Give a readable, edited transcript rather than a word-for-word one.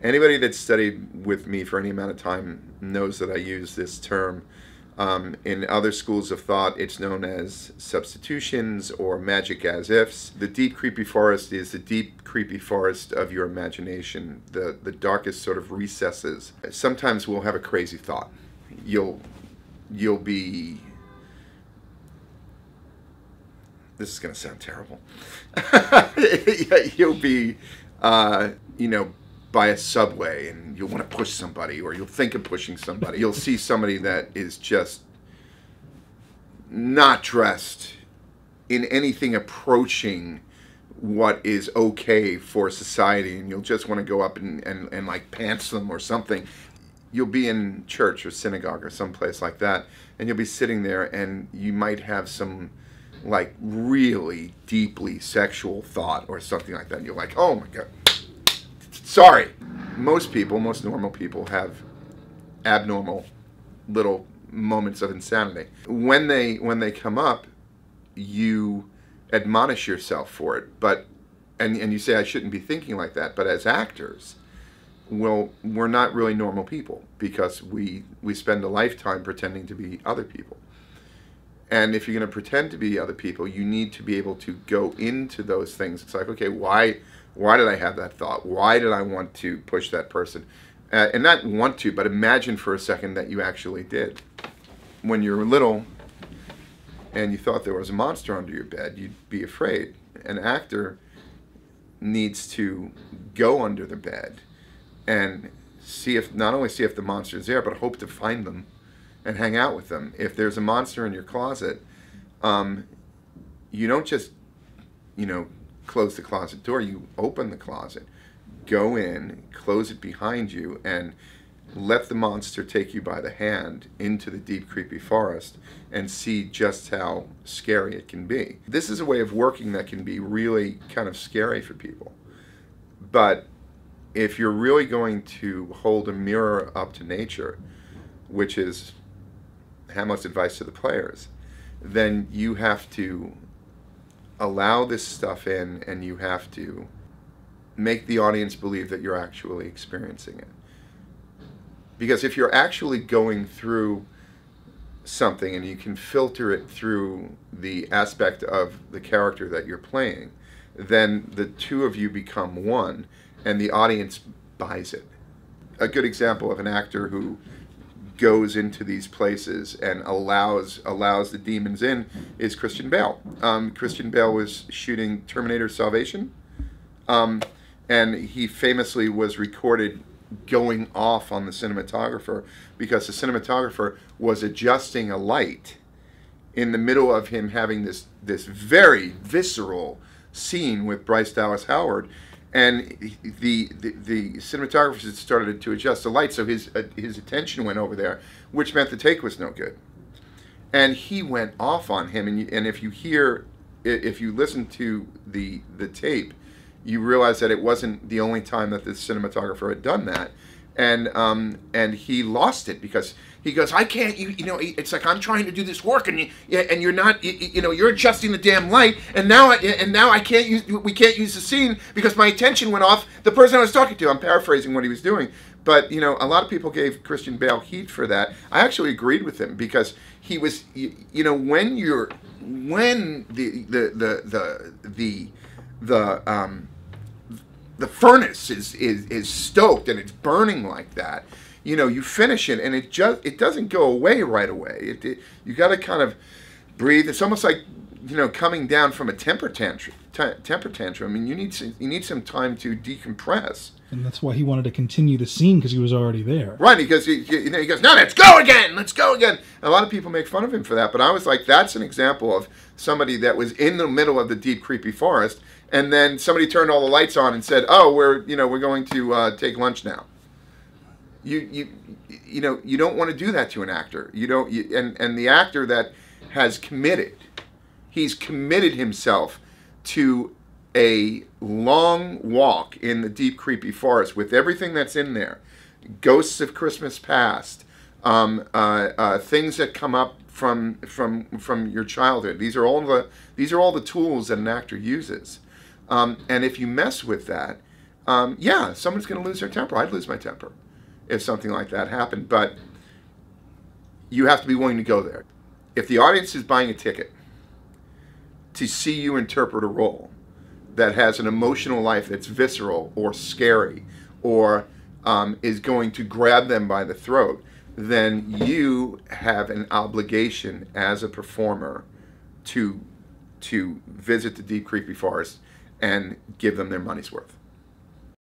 Anybody that's studied with me for any amount of time knows that I use this term. In other schools of thought, it's known as substitutions or magic as ifs. The deep, creepy forest is the deep, creepy forest of your imagination, the darkest sort of recesses. Sometimes we'll have a crazy thought. You'll be... This is going to sound terrible. You'll be, by a subway, and you'll want to push somebody, or you'll think of pushing somebody. You'll see somebody that is just not dressed in anything approaching what is okay for society, and you'll just want to go up and like pants them or something. You'll be in church or synagogue or someplace like that, and you'll be sitting there, and you might have some like really deeply sexual thought or something like that, and you're like, oh my God. Sorry. Most normal people have abnormal little moments of insanity. When they come up, you admonish yourself for it, and you say, I shouldn't be thinking like that. But as actors, we're not really normal people, because we spend a lifetime pretending to be other people. And if you're going to pretend to be other people, you need to be able to go into those things. It's like, okay, why did I have that thought? Why did I want to push that person? And not want to, but imagine for a second that you actually did. When you were little and you thought there was a monster under your bed, you'd be afraid. An actor needs to go under the bed and not only see if the monster is there, but hope to find them and hang out with them. If there's a monster in your closet, you don't just, close the closet door. You open the closet, go in, close it behind you, and let the monster take you by the hand into the deep, creepy forest and see just how scary it can be. This is a way of working that can be really kind of scary for people. But if you're really going to hold a mirror up to nature, which is Hamlet's advice to the players, then you have to allow this stuff in, and you have to make the audience believe that you're actually experiencing it. Because if you're actually going through something and you can filter it through the aspect of the character that you're playing, then the two of you become one, and the audience buys it. A good example of an actor who goes into these places and allows the demons in is Christian Bale. Christian Bale was shooting Terminator Salvation, and he famously was recorded going off on the cinematographer because the cinematographer was adjusting a light in the middle of him having this very visceral scene with Bryce Dallas Howard. And the cinematographer started to adjust the light, so his attention went over there, which meant the take was no good. And he went off on him. And if you listen to the tape, you realize that it wasn't the only time that the cinematographer had done that. And he lost it because he goes, I can't, it's like I'm trying to do this work, and you're not, you're adjusting the damn light, and now I can't we can't use the scene because my attention went off the person I was talking to. I'm paraphrasing what he was doing, but a lot of people gave Christian Bale heat for that. I actually agreed with him because he was, when the furnace is stoked and it's burning like that, you finish it and it doesn't go away right away. You got to kind of breathe. It's almost like coming down from a temper tantrum. I mean, you need some time to decompress. And that's why he wanted to continue the scene, because he was already there. Right, because he goes, no, let's go again. And a lot of people make fun of him for that, but I was like, that's an example of somebody that was in the middle of the deep, creepy forest, and then somebody turned all the lights on and said, oh, we're going to take lunch now. You don't want to do that to an actor. And the actor that has committed, he's committed himself to a long walk in the deep, creepy forest with everything that's in there. Ghosts of Christmas past, things that come up from your childhood. These are all the tools that an actor uses. And if you mess with that, yeah, someone's going to lose their temper. I'd lose my temper if something like that happened. But you have to be willing to go there. If the audience is buying a ticket to see you interpret a role that has an emotional life that's visceral or scary or is going to grab them by the throat, then you have an obligation as a performer to visit the deep, creepy forest and give them their money's worth.